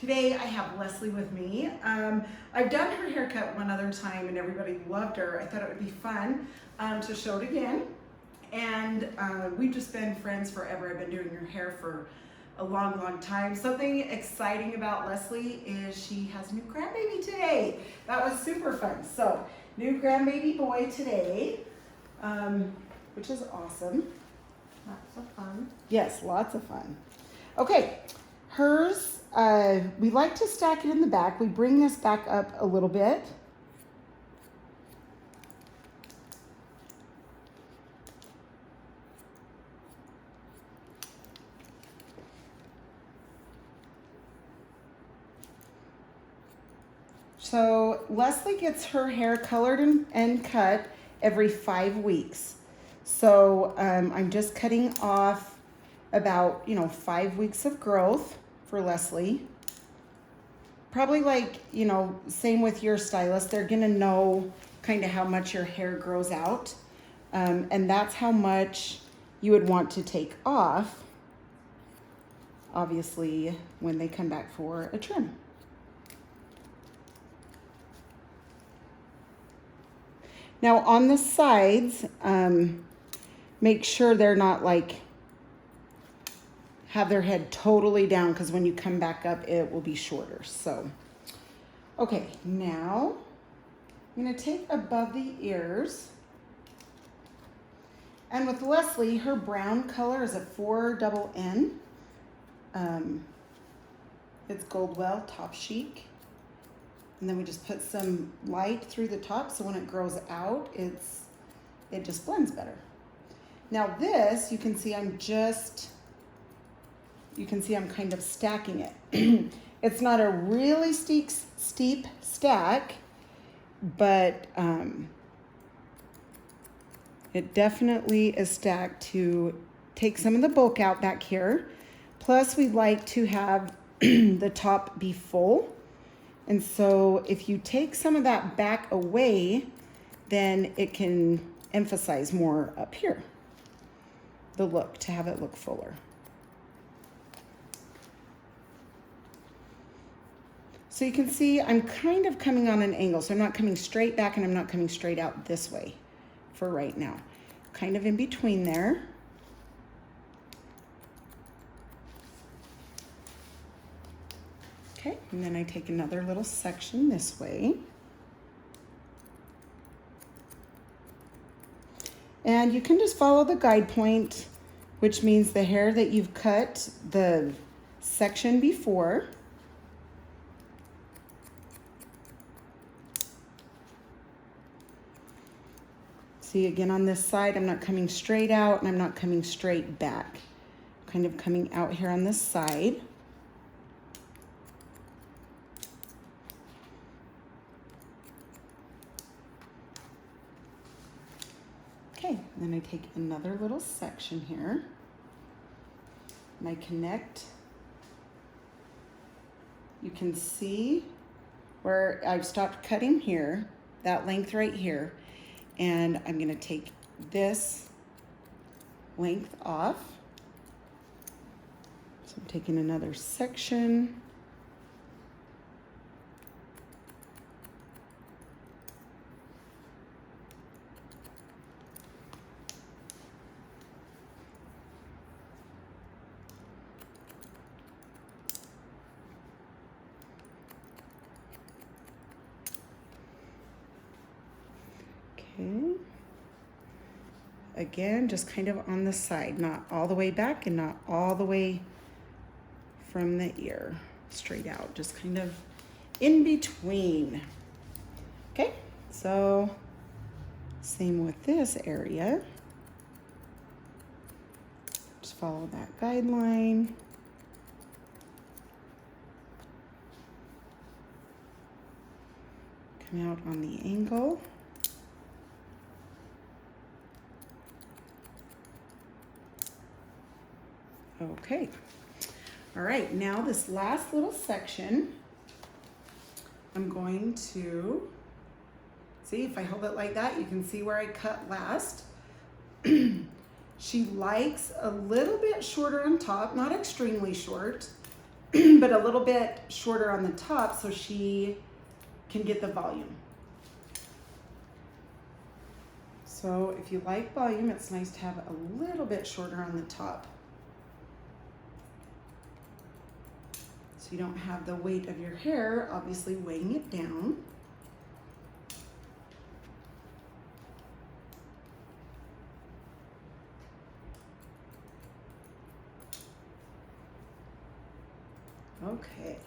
Today I have Leslie with me. I've done her haircut one other time and everybody loved her. I thought it would be fun to show it again. And we've just been friends forever. I've been doing her hair for a long, long time. Something exciting about Leslie is she has a new grandbaby today. That was super fun. So, new grandbaby boy today, which is awesome. Lots of fun. Yes, lots of fun. Okay, hers, we like to stack it in the back. We bring this back up a little bit. So Leslie gets her hair colored and cut every 5 weeks. So I'm just cutting off about, 5 weeks of growth for Leslie. Probably like, same with your stylist. They're gonna know kind of how much your hair grows out. And that's how much you would want to take off, obviously, when they come back for a trim. Now on the sides, make sure they're not like, have their head totally down, because when you come back up, it will be shorter. So, okay, now I'm gonna take above the ears. And with Leslie, her brown color is a 4NN. It's Goldwell Top Chic. And then we just put some light through the top, so when it grows out, it just blends better. Now this, you can see I'm kind of stacking it. It's not a really steep stack, but it definitely is stacked to take some of the bulk out back here. Plus we like to have the top be full. And so if you take some of that back away, then it can emphasize more up here, the look, to have it look fuller. So you can see I'm kind of coming on an angle. So I'm not coming straight back and I'm not coming straight out this way for right now. Kind of in between there. Okay, and then I take another little section this way. And you can just follow the guide point, which means the hair that you've cut the section before. See, again on this side, I'm not coming straight out and I'm not coming straight back. I'm kind of coming out here on this side. Okay, then I take another little section here and I connect. You can see where I've stopped cutting here, that length right here, and I'm gonna take this length off. So I'm taking another section. Okay. Again, just kind of on the side, not all the way back and not all the way from the ear straight out, just kind of in between. Okay, so same with this area. Just follow that guideline. Come out on the angle. Okay, all right, now this last little section, I'm going to, see if I hold it like that, you can see where I cut last. She likes a little bit shorter on top, not extremely short, but a little bit shorter on the top so she can get the volume. So if you like volume, it's nice to have a little bit shorter on the top. So you don't have the weight of your hair obviously weighing it down. Okay,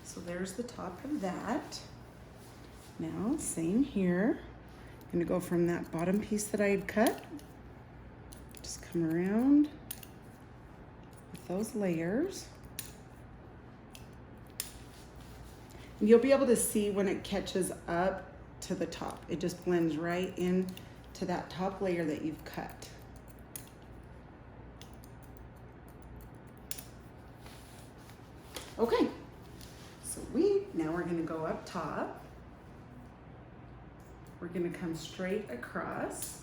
so there's the top of that. Now, same here. I'm gonna go from that bottom piece that I had cut, just come around with those layers. And you'll be able to see when it catches up to the top. It just blends right in to that top layer that you've cut. Okay, so now we're gonna go up top. We're gonna come straight across.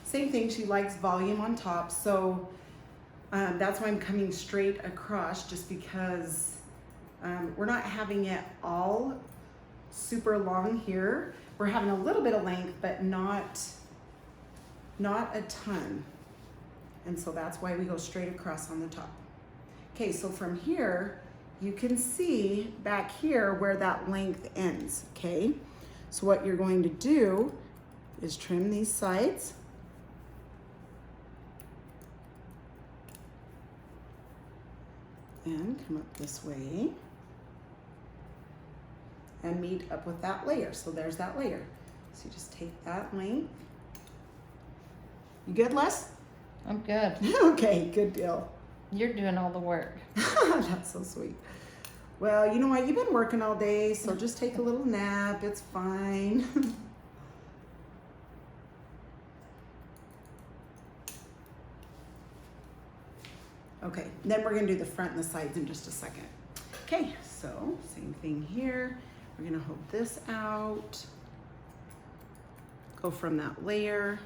Same thing, she likes volume on top, so that's why I'm coming straight across, just because we're not having it all super long here. We're having a little bit of length, but not a ton. And so that's why we go straight across on the top. Okay, so from here, you can see back here where that length ends, okay? So what you're going to do is trim these sides. And come up this way. And meet up with that layer. So there's that layer. So you just take that length. You good, Les? I'm good. Okay, good deal. You're doing all the work. That's so sweet. Well, you know what? You've been working all day, so just take a little nap. It's fine. Okay, then we're gonna do the front and the sides in just a second. Okay, so same thing here. We're gonna hold this out. Go from that layer.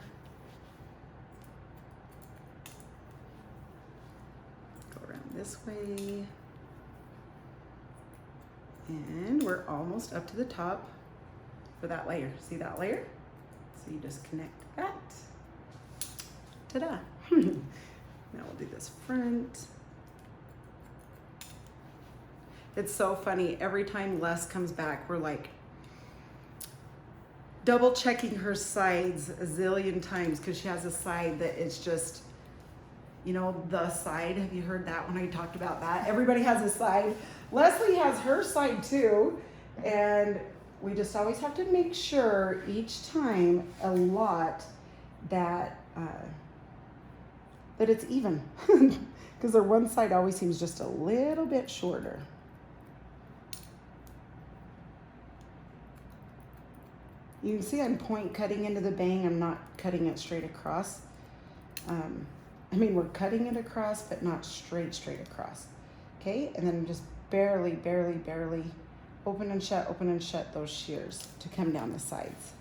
This way, and we're almost up to the top for that layer. See that layer? So you just connect that. Ta-da! Now we'll do this front. It's so funny, every time Les comes back, we're like double checking her sides a zillion times because she has a side that is just, you know, the side. Have you heard that when I talked about that? Everybody has a side. Leslie has her side too. And we just always have to make sure each time a lot that that it's even. Because their one side always seems just a little bit shorter. You can see I'm point cutting into the bang. I'm not cutting it straight across. I mean, we're cutting it across, but not straight across. Okay, and then just barely open and shut those shears to come down the sides.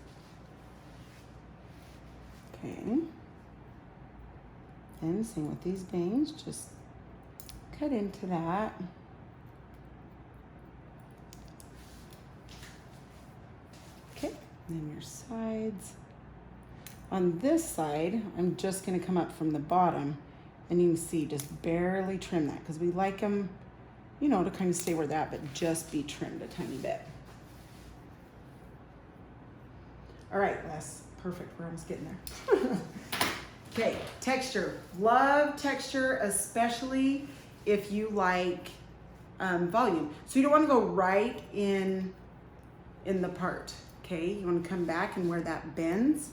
Okay, and same with these bangs, just cut into that. Okay, and then your sides. On this side, I'm just gonna come up from the bottom, and you can see just barely trim that because we like them, you know, to kind of stay where they're at, but just be trimmed a tiny bit. All right, Les, perfect, we're almost getting there. Okay, texture, love texture, especially if you like volume. So you don't wanna go right in the part, okay? You wanna come back and where that bends,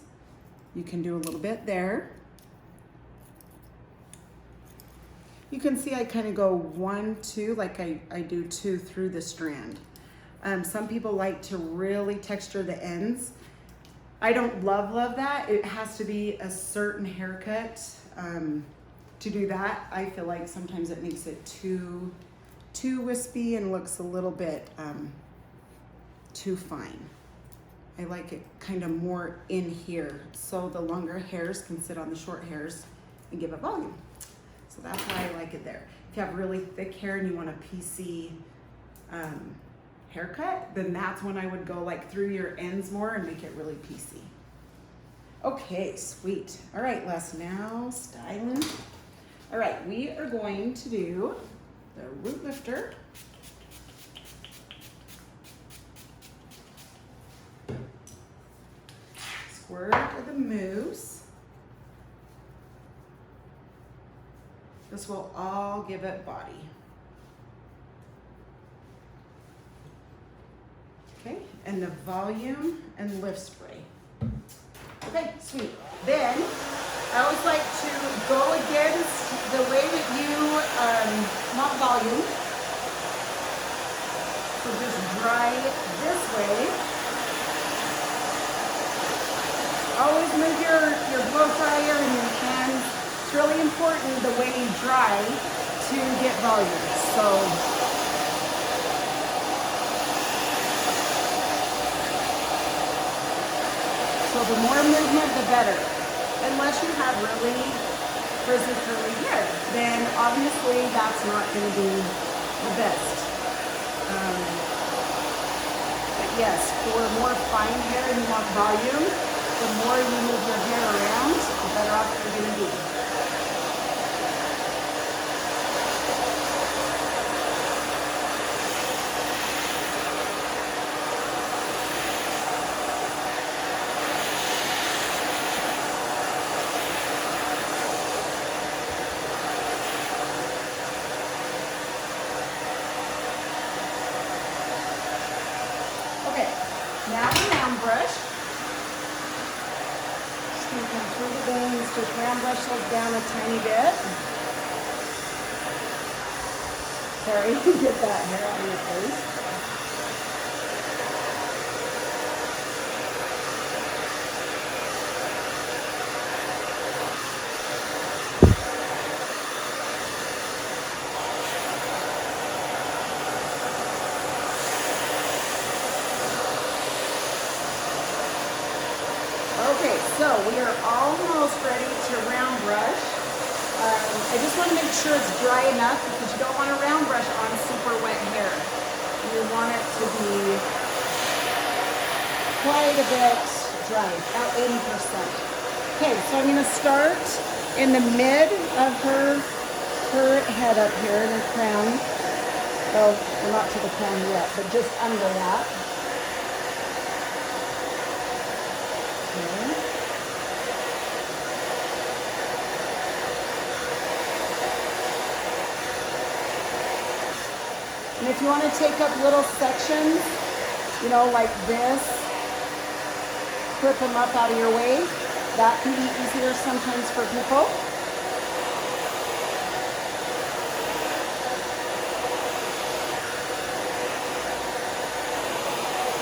you can do a little bit there. You can see I kind of go 1, 2, like I do 2 through the strand. Some people like to really texture the ends. I don't love that. It has to be a certain haircut to do that. I feel like sometimes it makes it too wispy and looks a little bit too fine. I like it kind of more in here so the longer hairs can sit on the short hairs and give it volume. So that's why I like it there. If you have really thick hair and you want a PC haircut, then that's when I would go like through your ends more and make it really PC. Okay, sweet. All right, Les, now styling. All right, we are going to do the root lifter. Squirt of the mousse. This will all give it body. Okay, and the volume and lift spray. Okay, sweet. Then I always like to go against the way that you want volume. So just dry this way. Always move your blow dryer in your hands. It's really important the way you dry to get volume. So the more movement, the better. Unless you have really frizzy curly hair, then obviously that's not going to be the best. But yes, for more fine hair and you want volume, the more you move your hair around, the better off you're going to be. Okay, now the round brush. Just going to come through the bangs, just round brush those down a tiny bit. Sorry, get that hair out of your face. Okay, so we are almost ready to round brush. I just want to make sure it's dry enough because you don't want to round brush on super wet hair. You want it to be quite a bit dry, about 80%. Okay, so I'm going to start in the mid of her head up here in her crown. Well, not to the crown yet, but just under that. Okay. And if you want to take up little sections, you know, like this, clip them up out of your way. That can be easier sometimes for people.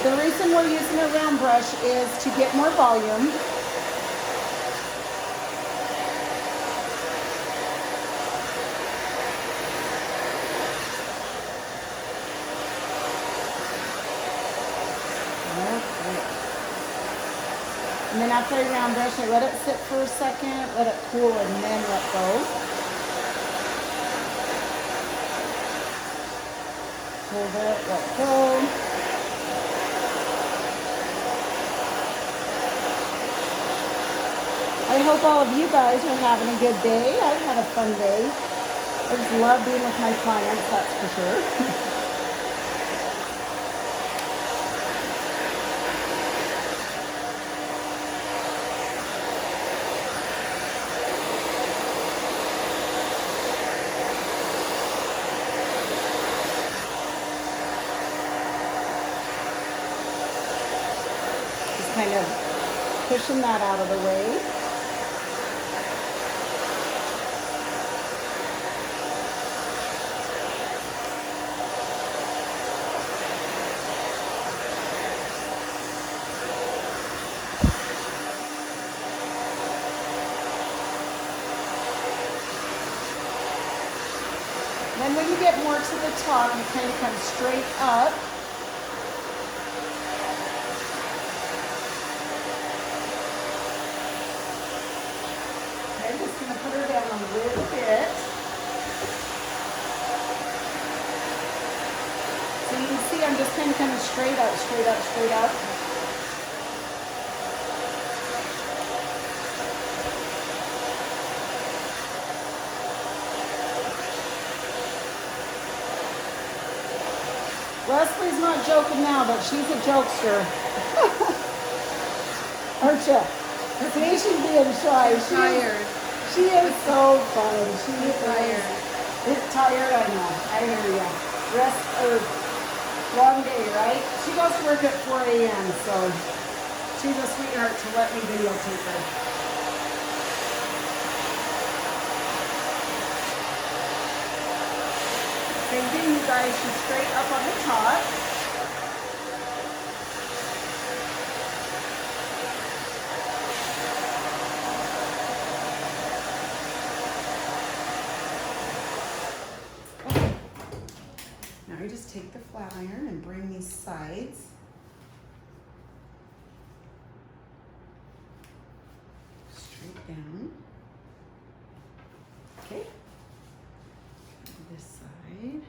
The reason we're using a round brush is to get more volume. And then after I round brush, I let it sit for a second, let it cool, and then let go. Hold it, let go. I hope all of you guys are having a good day. I've had a fun day. I just love being with my clients, that's for sure. Kind of pushing that out of the way. Then when you get more to the top, you kind of come straight up. see, I'm just kind of straight up, straight up, straight up. Leslie's not joking now, but she's a jokester. Aren't you? See, she's being shy. She's tired. She is so fun. She is tired. It's tired, I know. I hear you. Rest or long day, right? She goes to work at 4 a.m., so she's a sweetheart to let me videotape her. Same thing, you guys. She's straight up on the top. Okay. Now you just take the flat iron and bring these sides. Straight down. Okay. This side.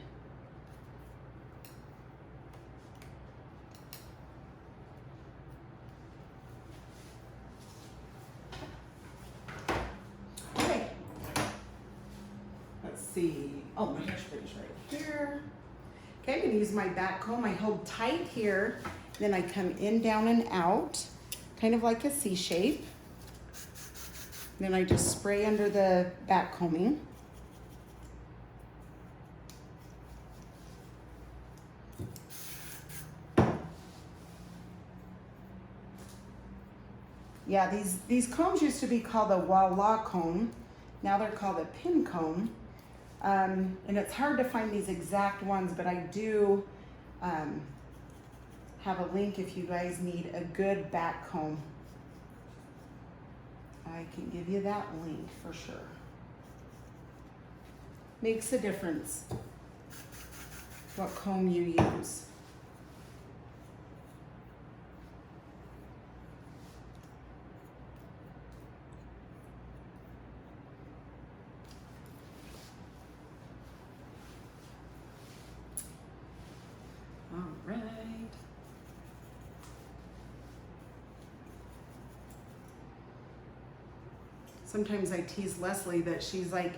Okay. Let's see. Oh, my hair spray's right here. Okay, I'm gonna use my back comb. I hold tight here, then I come in, down, and out, kind of like a C shape. Then I just spray under the back combing. Yeah, these combs used to be called a Walla comb. Now they're called a pin comb. And it's hard to find these exact ones, but I do have a link if you guys need a good back comb. I can give you that link for sure. Makes a difference what comb you use. All right. Sometimes I tease Leslie that she's like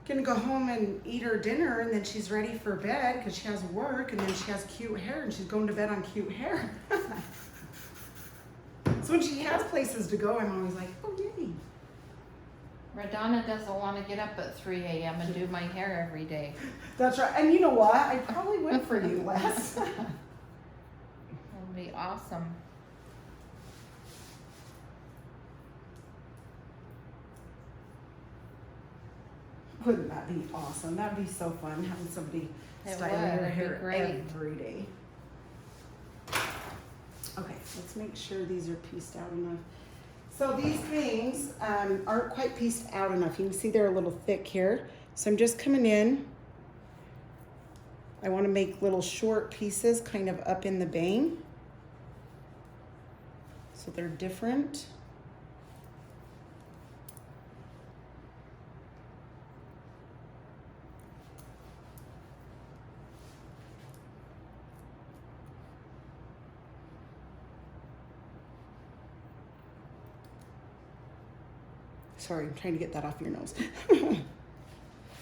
gonna go home and eat her dinner and then she's ready for bed because she has work and then she has cute hair and she's going to bed on cute hair. So when she has places to go, I'm always like, oh yay. RaDona doesn't want to get up at 3 a.m. and do my hair every day. That's right. And you know what? I probably would for you, Les. That would be awesome. Wouldn't that be awesome? That'd be so fun having somebody It styling would. your It'd be hair great. every day. Okay, let's make sure these are pieced out enough. So these things aren't quite pieced out enough. You can see they're a little thick here. So I'm just coming in. I want to make little short pieces kind of up in the bang. So they're different. Sorry, I'm trying to get that off your nose.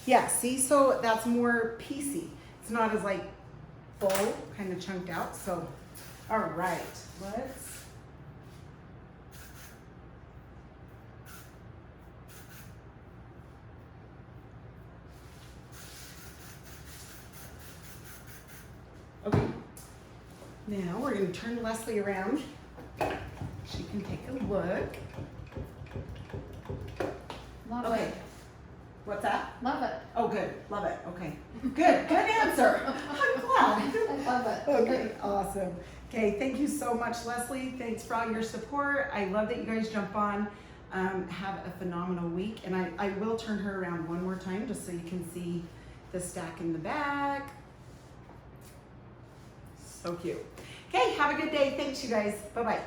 Yeah, see, so that's more piecey. It's not as like full, kind of chunked out. So, all right, let's. Okay, now we're gonna turn Leslie around. She can take a look. Love Okay. it. What's that? Love it. Oh, good. Love it. Okay. Good. Good answer. I'm glad. I love it. Okay. Awesome. Okay. Thank you so much, Leslie. Thanks for all your support. I love that you guys jump on. Have a phenomenal week. And I will turn her around one more time just so you can see the stack in the back. So cute. Okay. Have a good day. Thanks, you guys. Bye-bye.